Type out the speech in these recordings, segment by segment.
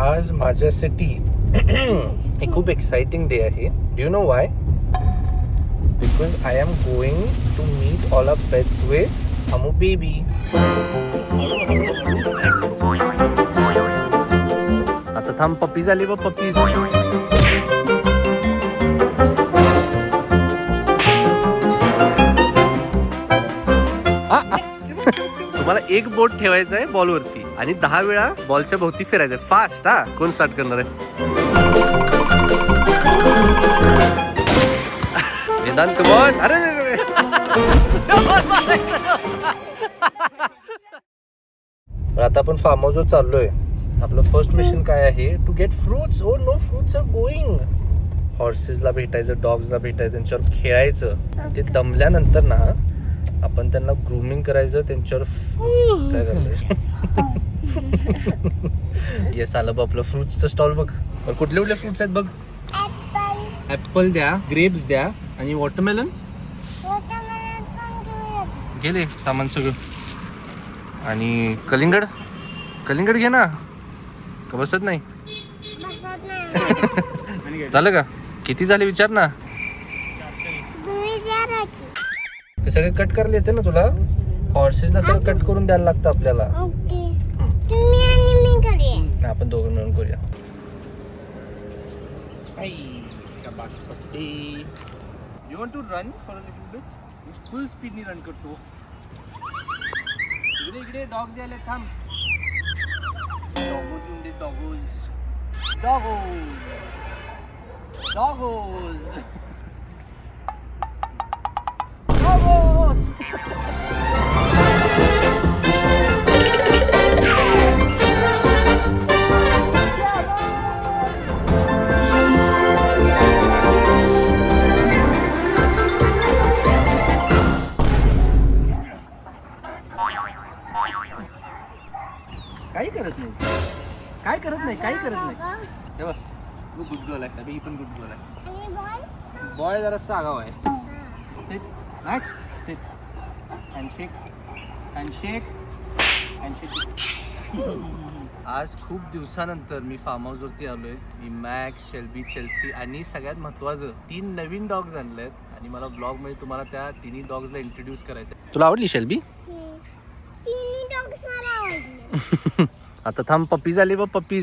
आज माझ्यासाठी हे खूप एक्साइटिंग डे आहे. Do you know why? Because I am going to meet all of pets with हमू बेबी. आता थांब, पप्पी झाली व पप्पी. तुम्हाला एक बोट ठेवायचं आहे बॉलवरती आणि 10 वेळा बॉलच्या भोवती फिरायचं. फास्ट. हा, कोण स्टार्ट करणार आहे? Vedant, come on. अरे आता आपण फार्म हाऊसवर चाललोय. आपलं फर्स्ट मिशन काय आहे? To get fruits. Oh no, fruits are going. हॉर्सेसला भेटायचं, डॉग्सला भेटायचं, त्यांच्यावर खेळायचं. ते दमल्यानंतर ना आपण त्यांना ग्रूमिंग करायचं, त्यांच्यावर काय करायचं. येस, आलं बघ आपलं फ्रुट्सचं स्टॉल. बघ कुठले कुठले फ्रुट्स आहेत बघ. ऍपल द्या, ग्रेप्स द्या आणि वॉटरमेलन. गेले सामान सगळं. आणि कलिंगड घे ना. का बसत नाही? झालं का? किती झाले विचार ना. ते सगळे कट करायला येते ना तुला? हॉर्सेसला सगळं कट करून द्यायला लागतं आपल्याला. आपण दोघं मिळून करूया. You want to run for a little bit? Full स्पीडनी रन करतो. इकडे डॉग द्यायला थांब. डॉगोज. काही करत नाही. हे बघ, तू गुड गर्ल आहे. ही पण गुड गर्ल आहे. बॉय जरा सागाव आहे. Sit, Max, sit. हँडशेक. आज खूप दिवसानंतर मी फार्म हाऊस वरती आलोय. मी मॅक्स, शेल्बी, चेल्सी आणि सगळ्यात महत्वाचं 3 नवीन डॉग्स आणलेत आणि मला ब्लॉग मध्ये तुम्हाला त्या 3 डॉग्सला इंट्रोड्यूस करायचं. तुला आवडली शेल्बी? तिन्ही डॉग्स मला आवडले. आता थांब, पप्पी झाली व पप्पी.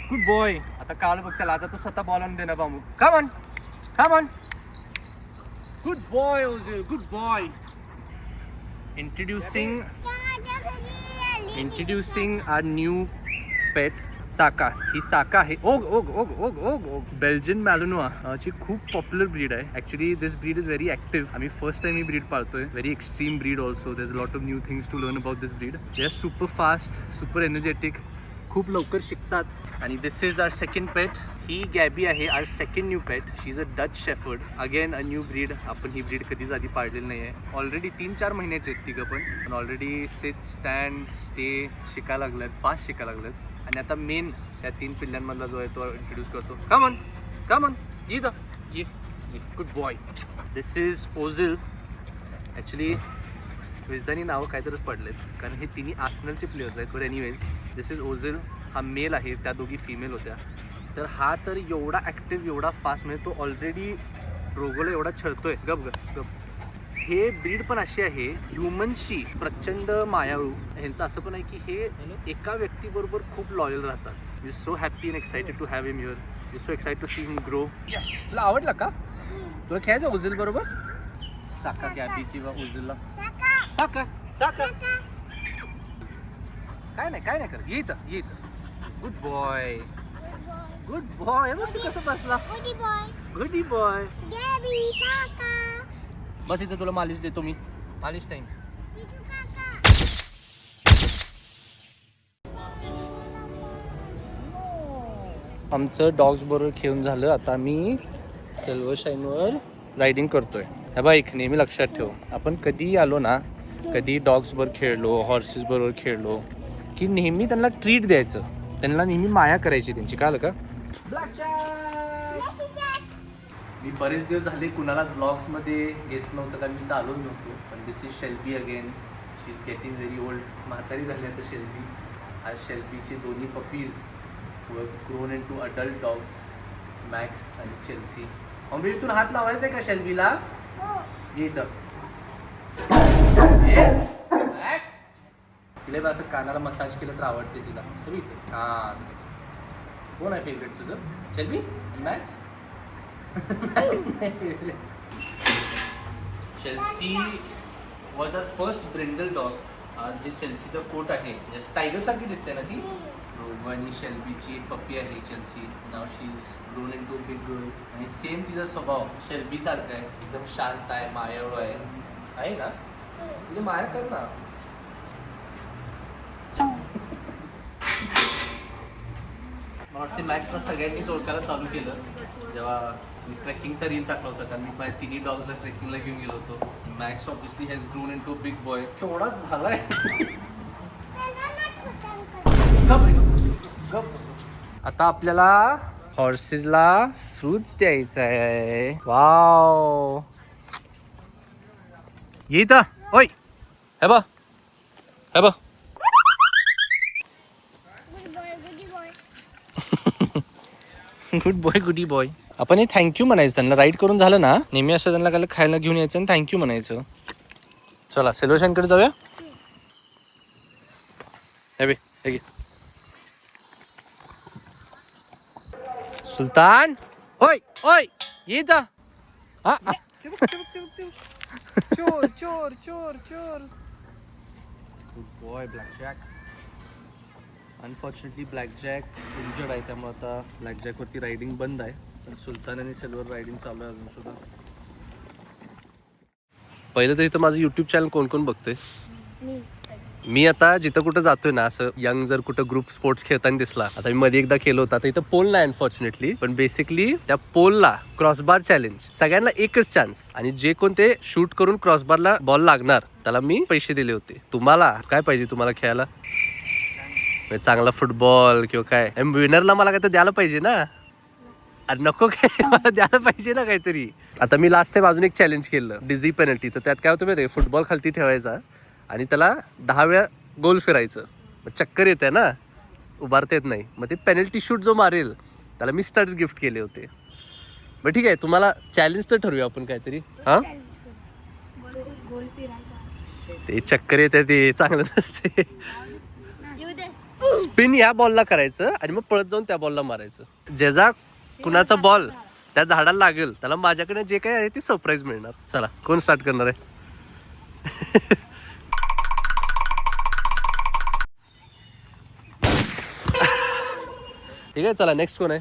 Good boy. आता काल बघ त्याला. आता तो स्वतः बॉल आणून देणार बामू. Come on. Good boy Ozil, good boy. Introducing our new pet Saka. ही साका आहे. ओग बेल्जियन मॅलोनोआ ची खूप पॉप्युलर ब्रीड आहे. Actually this breed is very active. आम्ही फर्स्ट टाइम ही ब्रीड पाळतोय. Very extreme breed also. There is lot of new things to learn about this breed. They are super fast, super energetic, खूप लवकर शिकतात. आणि दिस is our second पेट. ही Gabby आहे, our second new pet. She is a Dutch shepherd. Again a new breed. आपण ही breed कधीच आधी पाळलेली नाही आहे. ऑलरेडी 3-4 महिन्याचे आहेत तिघं पण ऑलरेडी सिट, स्टँड, स्टे शिकायला लागलेत, फास्ट शिकायला लागलेत. आणि आता मेन त्या 3 पिल्ल्यांमधला जो आहे तो इंट्रोड्यूस करतो. Come on. ये. Good boy. This is Ozil. Actually वेजदानी नावं काहीतरीच पडलेत कारण हे 3 आर्सेनलचे प्लेयर्स आहेत. But anyways, this is Ozil. हा मेल आहे, त्या दोघी फिमेल होत्या. तर हा तर एवढा ॲक्टिव्ह, एवढा फास्ट, म्हणजे तो ऑलरेडी रोगोला एवढा छळतोय. गप. हे ब्रीड पण अशी आहे ह्युमन्सशी प्रचंड मायाळू. ह्यांचं असं पण आहे की हे एका व्यक्तीबरोबर खूप लॉयल राहतात. We so happy and excited to have him here. We so excited to see him grow. Yes. तुला आवडला का? तुला खेळायचं ओझिल बरोबर? साका, गॅबी किंवा ओझिलला? साका. काय नाही कर. ये इथं. Good boy. बघ तू कसं बसला. गुडी बॉय. बस इथं तुला मालिश देतो मी. मालिश टाइम. आमचं डॉग्स बरोबर खेळून झालं. आता मी सिल्वर शाईनवर रायडिंग करतोय. हे बघ, एक नेहमी लक्षात ठेव, आपण कधीही आलो ना, कधी डॉग्स बरोबर खेळलो, हॉर्सेस बरोबर खेळलो की नेहमी त्यांना ट्रीट द्यायचं, त्यांना नेहमी माया करायची त्यांची. कळलं का? मी बरेच दिवस झाले कुणालाच व्लॉग्समध्ये येत नव्हतं कारण मी तर आलोच नव्हतो. पण this is Shelby again. She is getting very old. म्हातारी झाली आता शेल्बी. आज शेल्बीचे दोन्ही puppies were grown into adult dogs, Max आणि चेल्सी. मम्मी इथून हात लावायचा आहे का शेल्बीला? ये इथं. मॅक्स तिला असं कानाला मसाज केलं तर आवडते तिला. तरी इथे हां. कोण आहे फेवरेट तुझं? शेल्बी आणि Max? Chelsea was our first brindle dog. आज जे चेल्सीचं कोट आहे जसं टायगर सारखी दिसते ना ती. आणि शेल्बीची एक पप्पी आहे चेल्सी. नाव she is grown into big girl. आणि सेम तिचा स्वभाव शेल्बी सारखा आहे. एकदम शांत आहे, मायाळू आहे ना. तिथे माया कर ना. मला वाटते मॅक्सला सगळ्यांनीच ओळखायला चालू केलं जेव्हा मी ट्रेकिंगचा रील टाकला होता. कारण मी माझ्या तिन्ही डॉग्सला ट्रेकिंगला घेऊन गेलो होतो. Max obviously has grown into big boy. केवढाच झालाय. आता आपल्याला हॉर्सेसला फ्रूट्स द्यायचं आहे. वाव. ये इथं. ओय हे बघ हे बघ. गुड बॉय गुडी बॉय. आपण हे थँक्यू म्हणायचं त्यांना. राईड करून झालं ना नेहमी असं त्यांना काय खायला घेऊन यायचं आणि थँक्यू म्हणायचं. चला सेल्वशांकडे जाऊया. हे बे हे घे. सुलतान ओय ओय ये इथं. हा चोर चोर चोर चोर. Good boy black jack. Unfortunately black jack injured आहे त्यामुळे आता ब्लॅक जॅकवरती रायडिंग बंद आहे. पण सुलतान आणि सिल्वर रायडिंग चालू आहे अजून सुद्धा. पहिलं तर इथं माझं यूट्यूब चॅनल कोण कोण बघतोय? मी आता जिथं कुठं जातोय ना असं यंग जर कुठं ग्रुप स्पोर्ट्स खेळताना दिसला. आता मी मध्ये एकदा केलं होतं. आता इथं पोल नाही अनफॉर्च्युनेटली. पण बेसिकली त्या पोलला क्रॉसबार चॅलेंज. सगळ्यांना एकच चान्स आणि जे कोण ते शूट करून क्रॉसबारला बॉल लागणार त्याला मी पैसे दिले होते. तुम्हाला काय पाहिजे तुम्हाला खेळायला? चांगला फुटबॉल किंवा काय. विनरला मला काय तर द्यायला पाहिजे ना. अरे नको काय मला द्यायला पाहिजे ना काहीतरी. आता मी लास्ट टाइम अजून एक चॅलेंज केलं डिझी पेनल्टी. तर त्यात काय होतं माहिती आहे? फुटबॉल खालती ठेवायचा आणि त्याला 10 वेळा गोल फिरायचं. मग चक्कर येते ना, उभारता येत नाही. मग ते पेनल्टी शूट जो मारेल त्याला मी स्टड्स गिफ्ट केले होते. बरं ठीक आहे तुम्हाला चॅलेंज तर ठरवूया आपण काहीतरी. हां ते चक्कर येते ते चांगलं नसते. स्पिन या बॉलला करायचं आणि मग पळत जाऊन त्या बॉलला मारायचं. ज्याचा कुणाचा बॉल त्या झाडाला लागेल त्याला माझ्याकडे जे काय आहे ते सरप्राईज मिळणार. चला कोण स्टार्ट करणार आहे? ठीक आहे चला नेक्स्ट कोण आहे?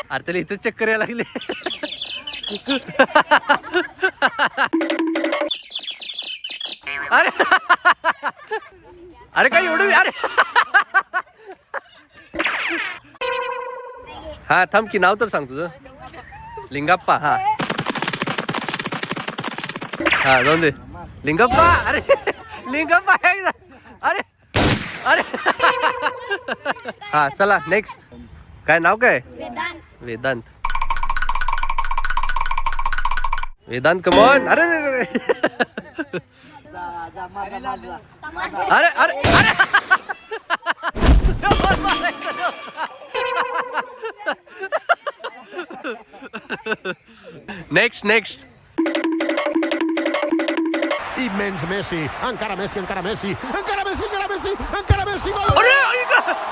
अरे त्याला इथंच चक्कर यायला लागले. अरे अरे काय एवढं. अरे हा थांब की नाव तर सांग तुझं. लिंगाप्पा. हा हा जाऊन दे. लिंगाप्पा. अरे लिंगाप्पा. अरे अरे हा चला नेक्स्ट. काय नाव काय? वेदांत. वेदांत कमॉन. अरे अरे अरे अरे next next. Immens Messi, encara Messi, encara Messi, encara Messi, encara Messi, encara Messi, gol! अरे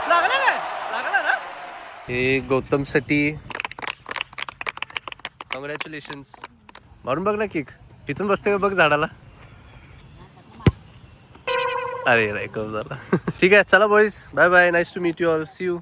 लागला काय? लागला ना. हे गौतम साठी कॉंग्रॅच्युलेशन्स. मारून बघ ना किक. तिथून बसते का बघ झाडाला. अरे राय कम झाला. ठीक आहे चला boys bye bye. Nice to meet you all. See you.